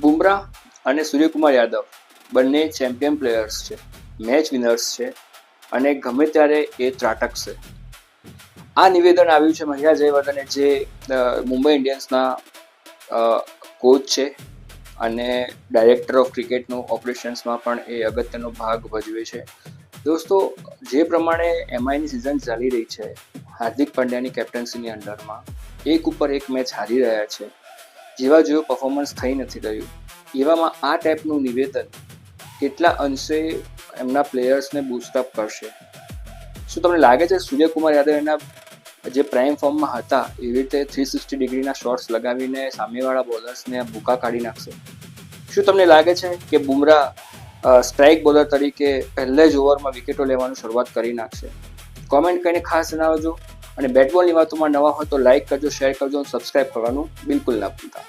બુમરાહ અને સૂર્યકુમાર યાદવ બંને champion players છે, મેચ વિનર્સ છે અને ગમે ત્યારે એ ત્રાટકશે. આ નિવેદન આવ્યું છે મહેશ જયવર્ધને, જે મુંબઈ ઇન્ડિયન્સના કોચ છે અને ડાયરેક્ટર ઓફ ક્રિકેટનું ઓપરેશન્સમાં પણ એ અગત્યનો ભાગ ભજવે છે. દોસ્તો, જે પ્રમાણે એમઆઈની સિઝન ચાલી રહી છે, હાર્દિક પંડ્યાની કેપ્ટન્સીની અંડરમાં એક ઉપર એક મેચ હારી રહ્યા છે, જેવું પરફોર્મન્સ થઈ નથી રહ્યું, એવામાં આ ટાઈપનું નિવેદન કેટલા અંશે એમના પ્લેયર્સને બૂસ્ટઅપ કરશે? શું તમને લાગે છે સૂર્યકુમાર યાદવ એના જે પ્રાઇમ ફોર્મમાં હતા એવી રીતે 360 ડિગ્રીના શોટ્સ લગાવીને સામેવાળા બોલર્સને ભૂકા કાઢી નાખશે? શું તમને લાગે છે કે બુમરાહ સ્ટ્રાઇક બોલર તરીકે પહેલા જ ઓવરમાં વિકેટો લેવાની શરૂઆત કરી નાખશે? કોમેન્ટ કરીને ખાસ જણાવજો અને બેટબોલની વાતોમાં નવા હોય તો લાઇક કરજો, શેર કરજો, સબસ્ક્રાઇબ કરવાનું બિલકુલ ના ભૂલતા.